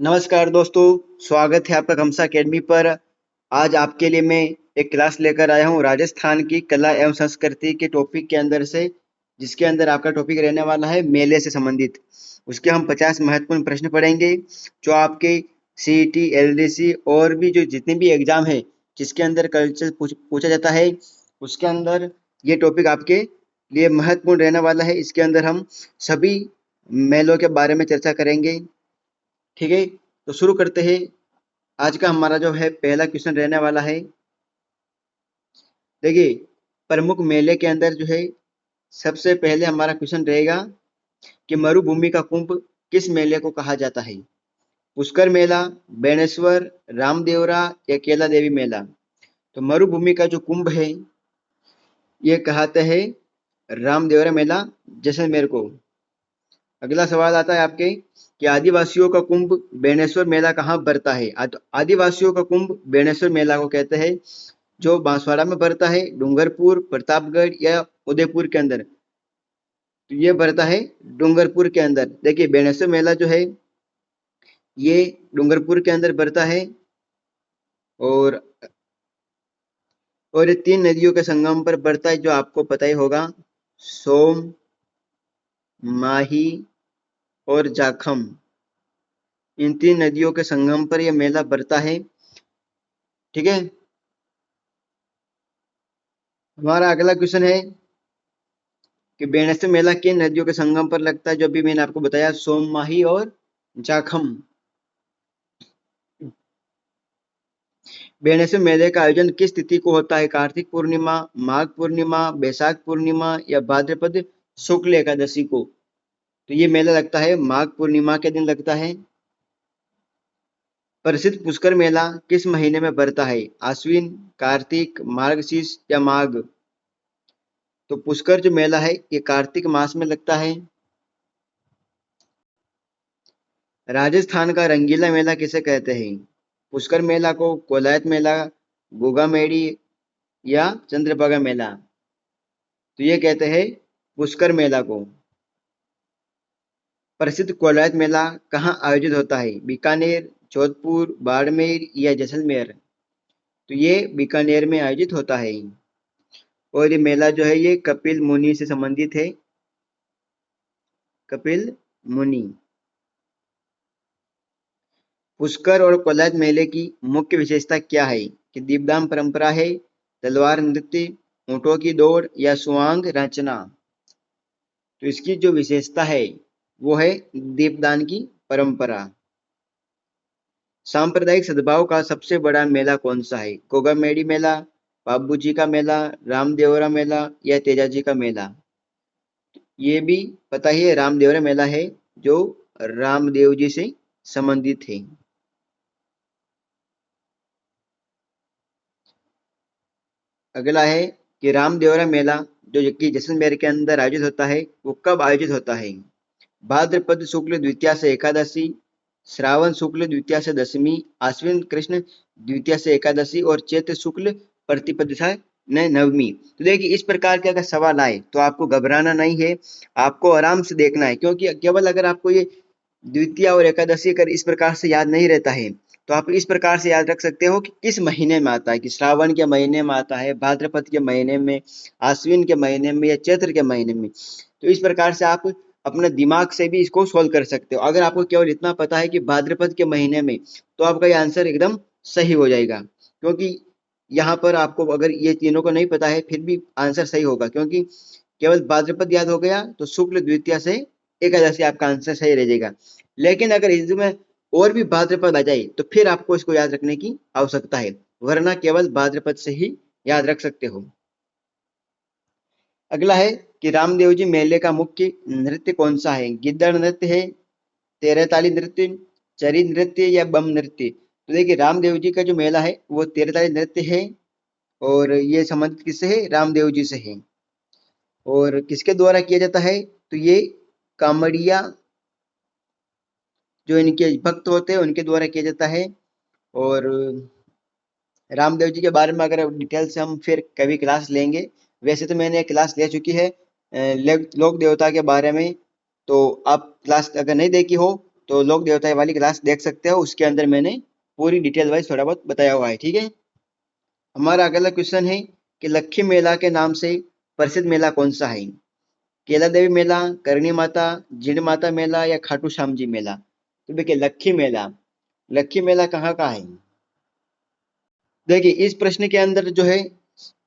नमस्कार दोस्तों, स्वागत है आपका खमसा अकेडमी पर। आज आपके लिए मैं एक क्लास लेकर आया हूँ राजस्थान की कला एवं संस्कृति के टॉपिक के अंदर से, जिसके अंदर आपका टॉपिक रहने वाला है मेले से संबंधित। उसके हम 50 महत्वपूर्ण प्रश्न पढ़ेंगे जो आपके सीईटी, एलडीसी और भी जो जितने भी एग्जाम है जिसके अंदर कल्चर पूछा जाता है, उसके अंदर ये टॉपिक आपके लिए महत्वपूर्ण रहने वाला है। इसके अंदर हम सभी मेलों के बारे में चर्चा करेंगे। ठीक है, तो शुरू करते हैं। आज का हमारा जो है पहला क्वेश्चन रहने वाला है। देखिए, प्रमुख मेले के अंदर जो है सबसे पहले हमारा क्वेश्चन रहेगा कि मरुभूमि का कुंभ किस मेले को कहा जाता है? पुष्कर मेला, बेणेश्वर, रामदेवरा या केला देवी मेला? तो मरुभूमि का जो कुंभ है ये कहते हैं रामदेवरा मेला, जैसलमेर को। अगला सवाल आता है आपके कि आदिवासियों का कुंभ बेणेश्वर मेला कहाँ भरता है? आदिवासियों का कुंभ बेणेश्वर मेला को कहते हैं, जो बांसवाड़ा में भरता है, डूंगरपुर, प्रतापगढ़ या उदयपुर के अंदर। तो ये भरता है डूंगरपुर के अंदर। देखिए, बेणेश्वर मेला जो है ये डूंगरपुर के अंदर भरता है। और ये 3 नदियों के संगम पर भरता है, जो आपको पता ही होगा, सोम, माही और जाखम। इन 3 नदियों के संगम पर यह मेला भरता है। ठीक है, हमारा अगला क्वेश्चन है कि बेणेश्वर मेला किन नदियों के संगम पर लगता है? जो अभी मैंने आपको बताया, सोम, माही और जाखम। बेणेश्वर मेले का आयोजन किस तिथि को होता है? कार्तिक पूर्णिमा, माघ पूर्णिमा, बैसाख पूर्णिमा या भाद्रपद शुक्ल एकादशी को? तो ये मेला लगता है माघ पूर्णिमा के दिन लगता है। प्रसिद्ध पुष्कर मेला किस महीने में भरता है? आश्विन, कार्तिक, मार्गशीर्ष या माघ? तो पुष्कर जो मेला है ये कार्तिक मास में लगता है। राजस्थान का रंगीला मेला किसे कहते हैं? पुष्कर मेला को, कोलायत मेला, गोगा मेड़ी या चंद्रभागा मेला? तो ये कहते हैं पुष्कर मेला को। प्रसिद्ध कोलायत मेला कहाँ आयोजित होता है? बीकानेर, जोधपुर, बाड़मेर या जैसलमेर? तो ये बीकानेर में आयोजित होता है। और ये मेला जो है ये कपिल मुनि से संबंधित है। कपिल मुनि। पुष्कर और कोलायत मेले की मुख्य विशेषता क्या है? कि दीपदान परंपरा है, तलवार नृत्य, ऊंटों की दौड़ या सुआंग रचना? तो इसकी जो विशेषता है वो है दीपदान की परंपरा। सांप्रदायिक सद्भाव का सबसे बड़ा मेला कौन सा है? गोगामेड़ी मेला, बाबूजी का मेला, रामदेवरा मेला या तेजाजी का मेला? ये भी पता ही है, रामदेवरा मेला है जो रामदेव जी से संबंधित है। अगला है कि रामदेवरा मेला जो कि जैसलमेर के अंदर आयोजित होता है वो कब आयोजित होता है? भाद्रपद शुक्ल द्वितीया से एकादशी, श्रावण शुक्ल द्वितीया से दशमी, आश्विन कृष्ण द्वितीया से एकादशी और चैत्र शुक्ल प्रतिपदा ने नवमी। तो देखिए, इस प्रकार के अगर सवाल आए तो आपको घबराना नहीं है, आपको आराम से देखना है, क्योंकि केवल अगर आपको ये द्वितीया और एकादशी अगर इस प्रकार से याद नहीं रहता है तो आप इस प्रकार से याद रख सकते हो कि किस महीने में आता है, कि श्रावण के महीने में आता है, भाद्रपद के महीने में, आश्विन के महीने में या चैत्र के महीने में। तो इस प्रकार से आप अपने दिमाग से भी इसको सोल्व कर सकते हो। अगर आपको केवल इतना पता है कि भाद्रपद के महीने में, तो आपका ये आंसर एकदम सही हो जाएगा, क्योंकि यहाँ पर आपको अगर ये तीनों को नहीं पता है फिर भी आंसर सही होगा, क्योंकि केवल भाद्रपद याद हो गया तो शुक्ल द्वितीया से एकादशी आपका आंसर सही रह जाएगा। लेकिन अगर इसमें और भी भाद्रपद आ जाए तो फिर आपको इसको याद रखने की आवश्यकता है, वरना केवल भाद्रपद से ही याद रख सकते हो। अगला है कि रामदेव जी मेले का मुख्य नृत्य कौन सा है? गिद्दड़ नृत्य है, तेरह ताली नृत्य, चरी नृत्य या बम नृत्य? तो देखिए, रामदेव जी का जो मेला है वो तेरह ताली नृत्य है, और ये संबंधित किससे है? रामदेव जी से है। और किसके द्वारा किया जाता है? तो ये कामड़िया जो इनके भक्त होते हैं उनके द्वारा किया जाता है। और रामदेव जी के बारे में अगर डिटेल से हम फिर कभी क्लास लेंगे। वैसे तो मैंने क्लास ले चुकी है लोक देवता के बारे में, तो आप क्लास अगर नहीं देखी हो तो लोक देवता वाली क्लास देख सकते हो, उसके अंदर मैंने पूरी डिटेल वाइज थोड़ा बहुत बताया हुआ है। ठीक है, हमारा अगला क्वेश्चन है कि लक्ष्मी मेला के नाम से प्रसिद्ध मेला कौन सा है? केला देवी मेला, करणी माता, जीण माता मेला या खाटू श्याम जी मेला? तो देखिए लक्ष्मी मेला, लक्ष्मी मेला कहाँ का है? देखिए इस प्रश्न के अंदर जो है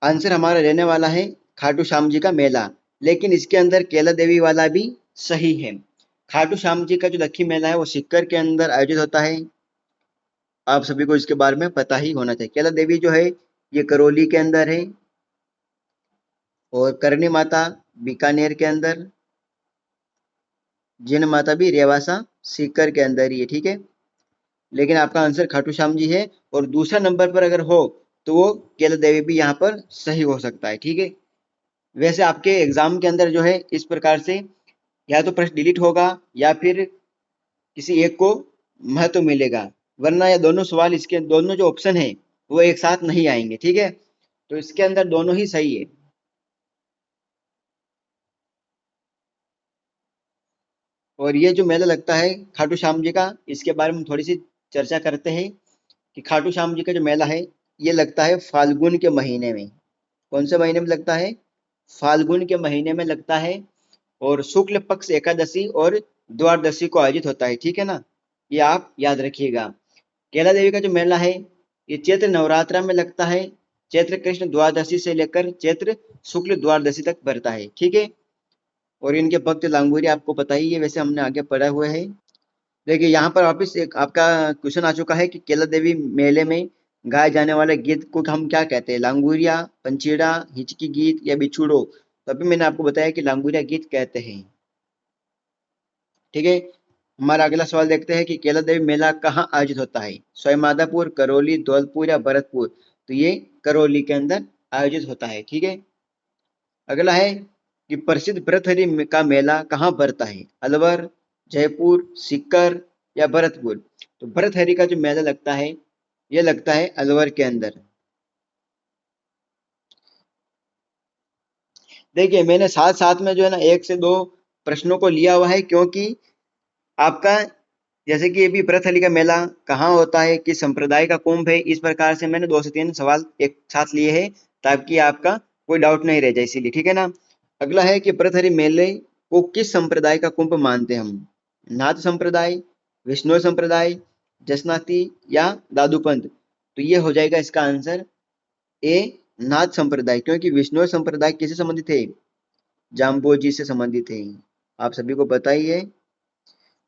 आंसर हमारा रहने वाला है खाटू श्याम जी का मेला, लेकिन इसके अंदर केला देवी वाला भी सही है। खाटू श्याम जी का जो लक्ष्मी मेला है वो सीकर के अंदर आयोजित होता है, आप सभी को इसके बारे में पता ही होना चाहिए। केला देवी जो है ये करौली के अंदर है, और करणी माता बीकानेर के अंदर, जिन माता भी रेवासा सीकर के अंदर ही है। ठीक है, लेकिन आपका आंसर खाटू श्याम जी है, और दूसरा नंबर पर अगर हो तो वो केला देवी भी यहाँ पर सही हो सकता है। ठीक है, वैसे आपके एग्जाम के अंदर जो है इस प्रकार से या तो प्रश्न डिलीट होगा या फिर किसी एक को महत्व मिलेगा, वरना ये दोनों सवाल, इसके दोनों जो ऑप्शन है वो एक साथ नहीं आएंगे। ठीक है, तो इसके अंदर दोनों ही सही है। और ये जो मेला लगता है खाटू श्याम जी का, इसके बारे में थोड़ी सी चर्चा करते हैं कि खाटू श्याम जी का जो मेला है ये लगता है फाल्गुन के महीने में। कौन से महीने में लगता है? फाल्गुन के महीने में लगता है, और शुक्ल पक्ष एकादशी और द्वादशी को आयोजित होता है। ठीक है ना, ये आप याद रखिएगा। केला देवी का जो मेला है ये चैत्र नवरात्रा में लगता है, चैत्र कृष्ण द्वादशी से लेकर चैत्र शुक्ल द्वादशी तक भरता है। ठीक है, और इनके भक्त लांगुरी आपको पता ही है, वैसे हमने आगे पढ़ा हुआ है। देखिए यहाँ पर वापिस एक आपका क्वेश्चन आ चुका है कि केला देवी मेले में गाए जाने वाले गीत को हम क्या कहते हैं? लांगुरिया, पंचीड़ा, हिचकी गीत या बिछुड़ो? तो अभी मैंने आपको बताया कि लांगुरिया गीत कहते हैं। ठीक है, हमारा अगला सवाल देखते हैं कि केला देवी मेला कहाँ आयोजित होता है? सवाईमाधोपुर, करौली, धौलपुर या भरतपुर? तो ये करौली के अंदर आयोजित होता है। ठीक है, अगला है कि प्रसिद्ध भरथरी का मेला कहाँ भरता है? अलवर, जयपुर, सीकर या भरतपुर? तो भरथरी का जो मेला लगता है ये लगता है अलवर के अंदर। देखिए मैंने साथ साथ में जो है ना एक से दो प्रश्नों को लिया हुआ है, क्योंकि आपका जैसे कि अभी भरथरी का मेला कहाँ होता है, किस संप्रदाय का कुंभ है, इस प्रकार से मैंने 2 से 3 सवाल एक साथ लिए हैं ताकि आपका कोई डाउट नहीं रह जाए, इसीलिए। ठीक है ना, अगला है कि भरथरी मेले को किस संप्रदाय का कुंभ मानते हैं हम? नाथ संप्रदाय, विष्णु संप्रदाय, जसनाती या दादूपंथ? तो ये हो जाएगा इसका आंसर ए, नाथ संप्रदाय, क्योंकि विष्णु संप्रदाय किससे संबंधित है? जाम्बोजी से संबंधित है। आप सभी को पता ही है,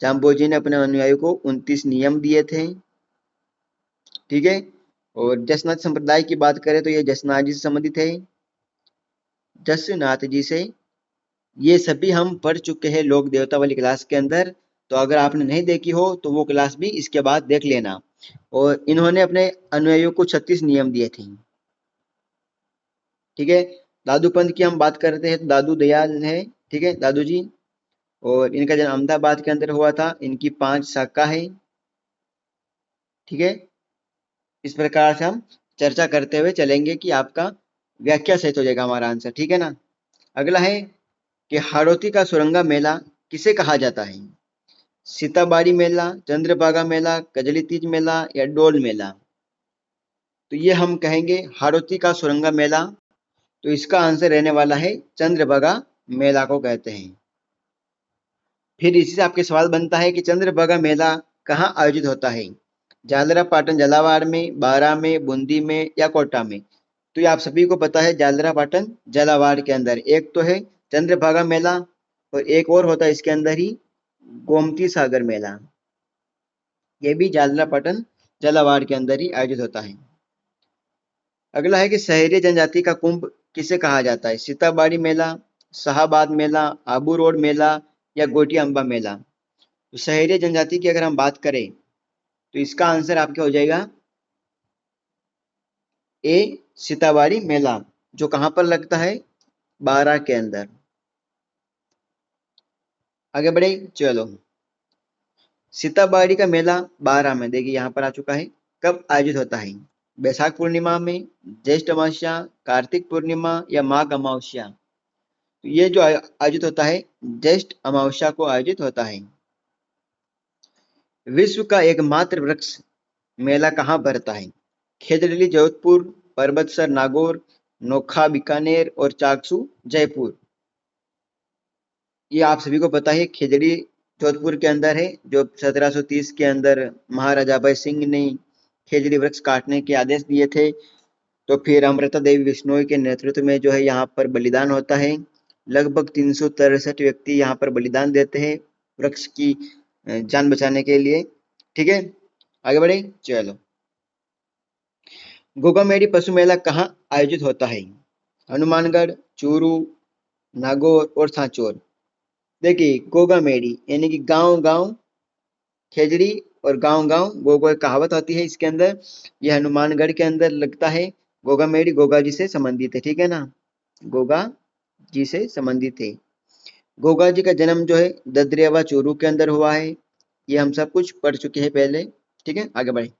जाम्बोजी ने अपने अनुयायियों को 29 नियम दिए थे। ठीक है, और जसनाथ संप्रदाय की बात करें तो ये जसनाथ जी से संबंधित है, जसनाथ जी से। ये सभी हम पढ़ चुके हैं लोक देवता वाली क्लास के अंदर, तो अगर आपने नहीं देखी हो तो वो क्लास भी इसके बाद देख लेना। और इन्होंने अपने अनुयायियों को 36 नियम दिए थे। ठीक है, दादू पंथ की हम बात करते हैं तो दादू दयाल है। ठीक है, दादू जी, और इनका जन्म अहमदाबाद के अंदर हुआ था, इनकी 5 शाखा है। ठीक है, इस प्रकार से हम चर्चा करते हुए चलेंगे कि आपका व्याख्या सहित हो जाएगा हमारा आंसर। ठीक है ना, अगला है कि हाड़ौती का सुरंगा मेला किसे कहा जाता है? सीताबाड़ी मेला, चंद्रभागा मेला, कजली तीज मेला या डोल मेला? तो ये हम कहेंगे हाड़ौती का सुरंगा मेला, तो इसका आंसर रहने वाला है चंद्रभागा मेला को कहते हैं। फिर इसी से आपके सवाल बनता है कि चंद्रभागा मेला कहाँ आयोजित होता है? जालरा पाटन झालावाड़ में, बारा में, बूंदी में या कोटा में? तो ये आप सभी को पता है जालरा पाटन झालावाड़ के अंदर। एक तो है चंद्रभागा मेला, और एक और होता है इसके अंदर ही गोमती सागर मेला, ये भी जालरा पाटन झालावाड़ के अंदर ही आयोजित होता है। अगला है कि शहरी जनजाति का कुंभ किसे कहा जाता है? सीताबाड़ी मेला, शाहबाद मेला, आबू रोड मेला या गोटिया अम्बा मेला? तो शहरी जनजाति की अगर हम बात करें तो इसका आंसर आपका हो जाएगा ए, सीताबाड़ी मेला, जो कहां पर लगता है? बारा के अंदर। आगे बढ़े, चलो। सीताबाड़ी का मेला बारा में, देखिए यहाँ पर आ चुका है, कब आयोजित होता है? बैसाख पूर्णिमा में, ज्येष्ठ अमावस्या, कार्तिक पूर्णिमा या माघ अमावस्या? तो ये जो आयोजित होता है ज्येष्ठ अमावस्या को आयोजित होता है। विश्व का एकमात्र वृक्ष मेला कहाँ भरता है? खेजड़ली जोधपुर, परबतसर नागौर, नोखा बीकानेर और चाकसू जयपुर। ये आप सभी को पता है, खेजड़ी जोधपुर के अंदर है, जो 1730 के अंदर महाराजा अभय सिंह ने खेजड़ी वृक्ष काटने के आदेश दिए थे। तो फिर अमृता देवी बिश्नोई के नेतृत्व में जो है यहाँ पर बलिदान होता है। लगभग 363 व्यक्ति यहाँ पर बलिदान देते हैं वृक्ष की जान बचाने के लिए। ठीक है, आगे बढ़े, चलो। गोगामेडी पशु मेला कहाँ आयोजित होता है? हनुमानगढ़, चूरू, नागौर और सांचौर। देखिए, गोगामेडी यानी कि गांव गांव खेजड़ी और गांव गांव वो एक कहावत होती है इसके अंदर। ये हनुमानगढ़ के अंदर लगता है। गोगामेडी गोगा जी से संबंधित है, ठीक है ना, गोगा जी से संबंधित है। गोगा जी का जन्म जो है ददरियावा चूरू के अंदर हुआ है। ये हम सब कुछ पढ़ चुके हैं पहले। ठीक है, आगे बढ़े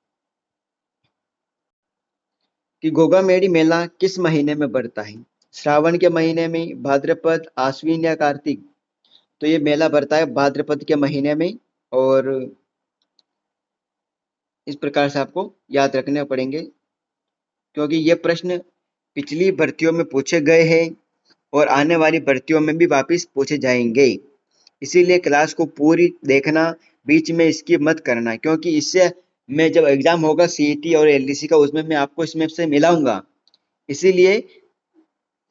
कि गोगामेडी मेला किस महीने में बढ़ता है? श्रावण के महीने में, भाद्रपद, आश्विन या कार्तिक। तो ये मेला बढ़ता है भाद्रपद के महीने में। और इस प्रकार से आपको याद रखने पड़ेंगे, क्योंकि ये प्रश्न पिछली भर्तियों में पूछे गए हैं और आने वाली भर्तियों में भी वापस पूछे जाएंगे। इसीलिए क्लास को पूरी देखना, बीच में स्किप मत करना, क्योंकि इससे मैं जब एग्जाम होगा सीईटी और एलडीसी का, उसमें मैं आपको इसमें से मिलाऊंगा। इसीलिए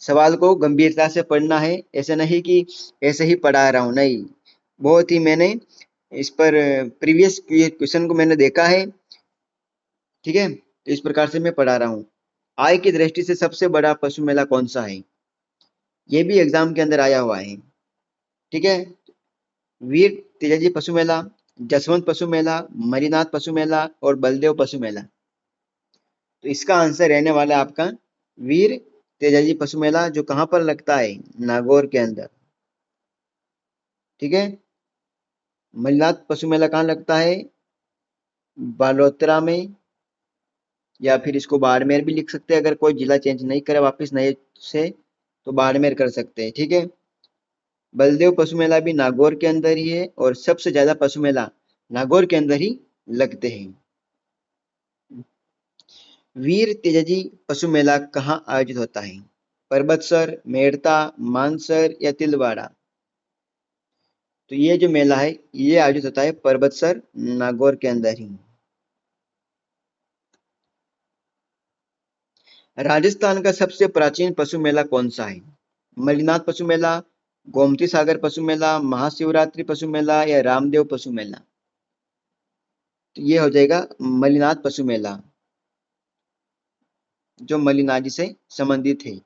सवाल को गंभीरता से पढ़ना है, ऐसे नहीं कि ऐसे ही पढ़ा रहा हूँ, नहीं। बहुत ही मैंने इस पर प्रीवियस क्वेश्चन को मैंने देखा है। ठीक है, तो इस प्रकार से मैं पढ़ा रहा हूँ। आय की दृष्टि से सबसे बड़ा पशु मेला कौन सा है? ये भी एग्जाम के अंदर आया हुआ है। ठीक है, वीर तेजाजी पशु मेला, जसवंत पशु मेला, मरीनाथ पशु मेला और बलदेव पशु मेला। तो इसका आंसर रहने वाला है आपका वीर तेजाजी पशु मेला, जो कहां पर लगता है? नागौर के अंदर। ठीक है, मरीनाथ पशु मेला कहाँ लगता है? बालोतरा में, या फिर इसको बाड़मेर भी लिख सकते हैं, अगर कोई जिला चेंज नहीं करे वापस नए से, तो बाड़मेर कर सकते हैं। ठीक है, बलदेव पशु मेला भी नागौर के अंदर ही है, और सबसे ज्यादा पशु मेला नागौर के अंदर ही लगते हैं। वीर तेजाजी पशु मेला कहाँ आयोजित होता है? परबतसर, मेड़ता, मानसर या तिलवाड़ा। तो ये जो मेला है ये आयोजित होता है परबतसर नागौर के अंदर ही। राजस्थान का सबसे प्राचीन पशु मेला कौन सा है? मलिनाथ पशु मेला, गोमती सागर पशु मेला, महाशिवरात्रि पशु मेला या रामदेव पशु मेला। तो ये हो जाएगा मलिनाथ पशु मेला, जो मलिनाथ जी से संबंधित है।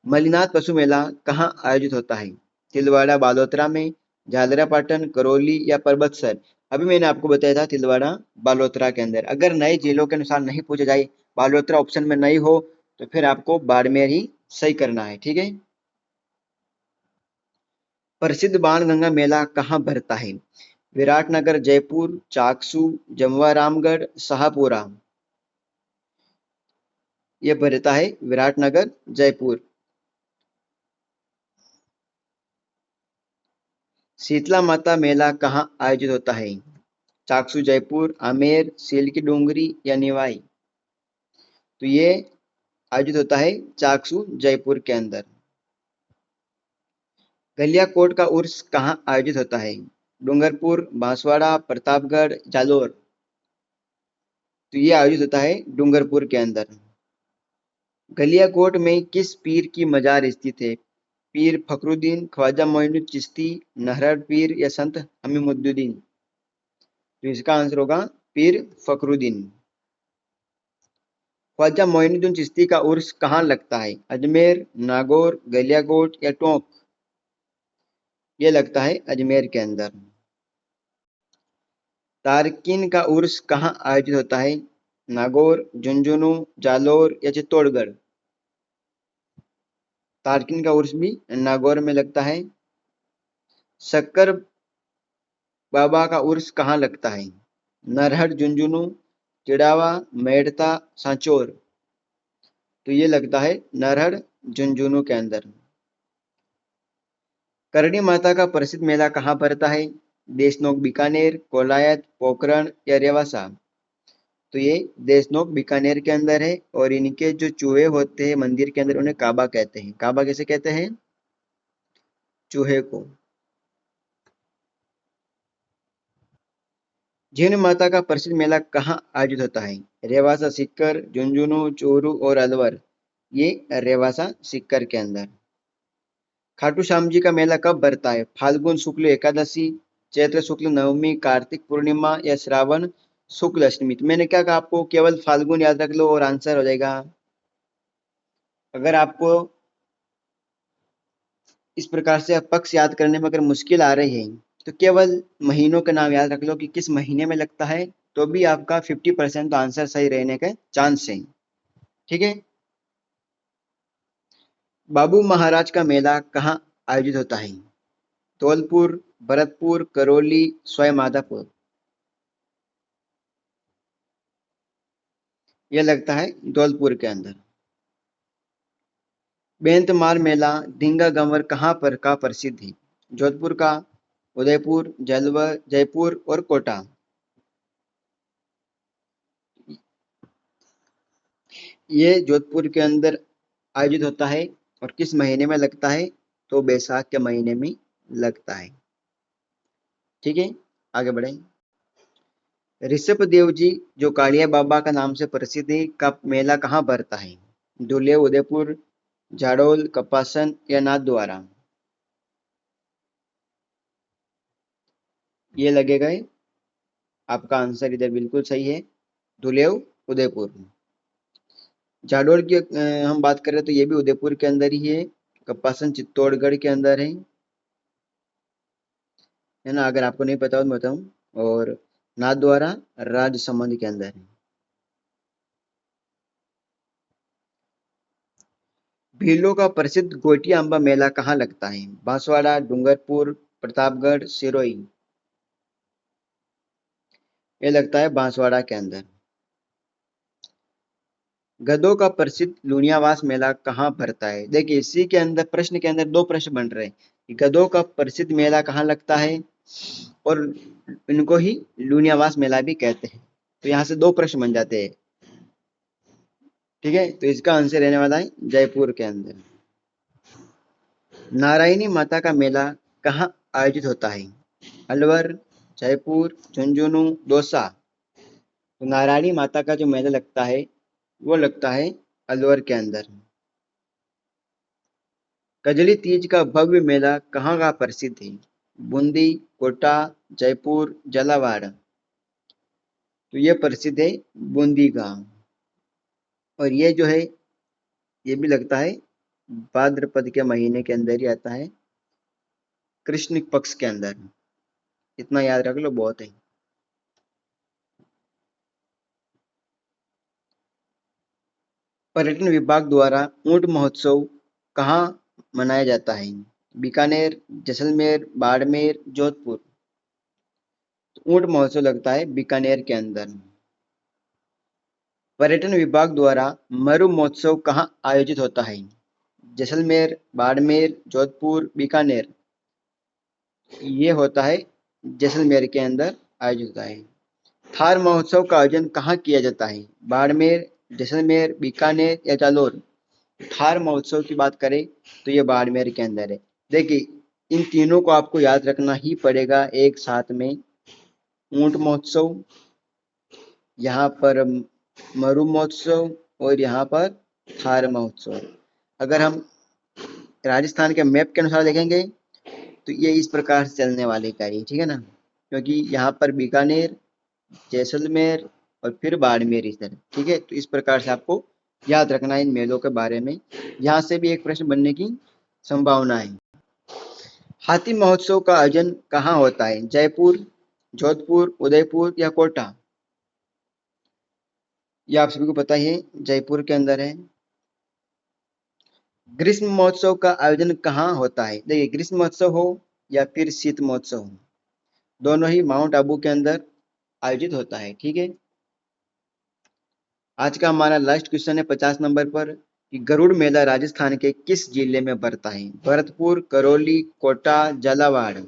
मलिनाथ पशु मेला कहाँ आयोजित होता है? तिलवाड़ा बालोतरा में, झालरापाटन, करौली या परबतसर। अभी मैंने आपको बताया था तिलवाड़ा बालोतरा के अंदर। अगर नए जिलों के अनुसार नहीं पूछा जाए, बालोतरा ऑप्शन में नहीं हो, तो फिर आपको बाड़मेर ही सही करना है। ठीक है, प्रसिद्ध बाणगंगा मेला कहाँ भरता है? विराटनगर, जयपुर, चाकसू, जमवा रामगढ़, शाहपुरा। यह भरता है विराटनगर, जयपुर। शीतला माता मेला कहाँ आयोजित होता है? चाकसू जयपुर, आमेर, सील की डूंगरी या निवाई। तो ये आयोजित होता है चाकसू जयपुर के अंदर। गलियाकोट का उर्स कहाँ आयोजित होता है? डूंगरपुर, बांसवाड़ा, प्रतापगढ़, जालोर। तो ये आयोजित होता है डूंगरपुर के अंदर। गलियाकोट में किस पीर की मजार स्थित है? पीर फखरुद्दीन, ख्वाजा मोइनुद्दीन चिश्ती, नहरड़ पीर या संत हमीमुद्दीन। तो इसका आंसर होगा पीर फखरुद्दीन। ख्वाजा मोइनुद्दीन चिश्ती का उर्स कहाँ लगता है? अजमेर, नागौर, गलियाकोट या टोंक। ये लगता है अजमेर के अंदर। तारकिन का उर्स कहाँ आयोजित होता है? नागौर, झुंझुनू, जालोर या चित्तौड़गढ़। तारकिन का उर्स भी नागौर में लगता है। शक्कर बाबा का उर्स कहाँ लगता है? नरहर, झुंझुनू, चिड़ावा, मेड़ता, सांचौर। तो ये लगता है नरहर, झुंझुनू के अंदर। करणी माता का प्रसिद्ध मेला कहाँ पड़ता है? देशनोक बीकानेर, कोलायत, पोखरण या रेवासा? तो ये देशनोक बीकानेर के अंदर है और इनके जो चूहे होते हैं मंदिर के अंदर उन्हें काबा कहते हैं। काबा कैसे कहते हैं? चूहे को। जीण माता का प्रसिद्ध मेला कहाँ आयोजित होता है? रेवासा, सीकर, झुंझुनू, चूरू और अलवर? ये रेवासा सीकर के अंदर। खाटू श्याम जी का मेला कब भरता है? फाल्गुन शुक्ल एकादशी, चैत्र शुक्ल नवमी, कार्तिक पूर्णिमा या श्रावण शुक्ल अष्टमी? तो मैंने क्या कहा आपको, केवल फाल्गुन याद रख लो और आंसर हो जाएगा। अगर आपको इस प्रकार से पक्ष याद करने में अगर मुश्किल आ रही है तो केवल महीनों के नाम याद रख लो कि किस महीने में लगता है, तो भी आपका 50% तो आंसर सही रहने के चांस है। ठीक है। बाबू महाराज का मेला कहाँ आयोजित होता है? धौलपुर, भरतपुर, करौली, सवाई माधोपुर? यह लगता है धौलपुर के अंदर। बेंतमार मेला ढींगा गंवर कहाँ पर का प्रसिद्ध है? जोधपुर का, उदयपुर, जलवर, जयपुर और कोटा? ये जोधपुर के अंदर आयोजित होता है और किस महीने में लगता है? तो बैसाख के महीने में लगता है। ठीक है, आगे बढ़े। ऋषभ देव जी जो कालिया बाबा का नाम से प्रसिद्ध है का मेला कहाँ भरता है? धुले, उदयपुर, जाडोल, कपासन या नाथद्वारा? ये लगेगा आपका आंसर इधर बिल्कुल सही है, धुलेव, उदयपुर। जाडोल की हम बात करें तो ये भी उदयपुर के अंदर ही है। कपासन चित्तौड़गढ़ के अंदर है ना, अगर आपको नहीं पता हो तो मैं बताऊं। और नाथद्वारा राजसमंद के अंदर है। भीलों का प्रसिद्ध गोटिया अंबा मेला कहाँ लगता है? बांसवाड़ा, डूंगरपुर, प्रतापगढ़, सिरोही? ये लगता है बांसवाड़ा के अंदर। गधों का प्रसिद्ध लुनियावास मेला कहाँ भरता है? देखिए इसी के अंदर प्रश्न के अंदर दो प्रश्न बन रहे हैं कि गधों का प्रसिद्ध मेला कहाँ लगता है और इनको ही लुनियावास मेला भी कहते हैं। तो यहाँ से दो प्रश्न बन जाते हैं। ठीक है, तो इसका आंसर रहने वाला है जयपुर के अंदर। नारायणी माता का मेला कहाँ आयोजित होता है? अलवर, जयपुर, झुंझुनू, दौसा? तो नारायणी माता का जो मेला लगता है वो लगता है अलवर के अंदर। कजली तीज का भव्य मेला कहाँ का प्रसिद्ध है? बूंदी, कोटा, जयपुर, झालावाड़? तो ये प्रसिद्ध है बूंदी का। और ये जो है ये भी लगता है भाद्रपद के महीने के अंदर ही आता है, कृष्ण पक्ष के अंदर। इतना याद रख लो, बहुत है। पर्यटन विभाग द्वारा ऊंट महोत्सव कहाँ मनाया जाता है? बीकानेर, जैसलमेर, बाड़मेर, जोधपुर? ऊंट महोत्सव लगता है बीकानेर के अंदर। पर्यटन विभाग द्वारा मरु महोत्सव कहाँ आयोजित होता है? जैसलमेर, बाड़मेर, जोधपुर, बीकानेर? ये होता है जैसलमेर के अंदर आयोजित होता है। थार महोत्सव का आयोजन कहाँ किया जाता है? बाड़मेर, जैसलमेर, बीकानेर या जालोर? थार महोत्सव की बात करें तो ये बाड़मेर के अंदर है। देखिए इन तीनों को आपको याद रखना ही पड़ेगा एक साथ में। ऊंट महोत्सव, यहाँ पर मरु महोत्सव और यहाँ पर थार महोत्सव। अगर हम राजस्थान के मैप के अनुसार देखेंगे तो ये इस प्रकार से चलने वाली कार्य, ठीक है ना, क्योंकि यहाँ पर बीकानेर, जैसलमेर और फिर बाड़मेर इधर। ठीक है, तो इस प्रकार से आपको याद रखना है इन मेलों के बारे में। यहाँ से भी एक प्रश्न बनने की संभावना है। हाथी महोत्सव का आयोजन कहाँ होता है? जयपुर, जोधपुर, उदयपुर या कोटा? ये आप सभी को पता ही है, जयपुर के अंदर है। ग्रीष्म महोत्सव का आयोजन कहाँ होता है? देखिए ग्रीष्म महोत्सव हो या फिर शीत महोत्सव हो, दोनों ही माउंट आबू के अंदर आयोजित होता है। ठीक है, आज का हमारा लास्ट क्वेश्चन है 50 नंबर पर कि गरुड़ मेला राजस्थान के किस जिले में पड़ता है? भरतपुर, करौली, कोटा, झालावाड़?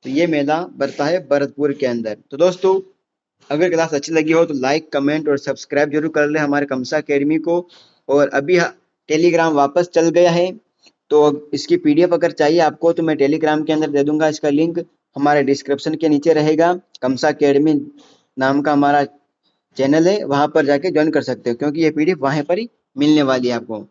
तो ये मेला बढ़ता है भरतपुर के अंदर। तो दोस्तों, अगर क्लास अच्छी लगी हो तो लाइक, कमेंट और सब्सक्राइब जरूर कर लें हमारे कमसा अकेडमी को। और अभी टेलीग्राम वापस चल गया है, तो इसकी पीडीएफ अगर चाहिए आपको तो मैं टेलीग्राम के अंदर दे दूंगा। इसका लिंक हमारे डिस्क्रिप्शन के नीचे रहेगा। कमसा अकेडमी नाम का हमारा चैनल है, वहां पर जाके ज्वाइन कर सकते हो, क्योंकि ये पीडीएफ वहां पर ही मिलने वाली है आपको।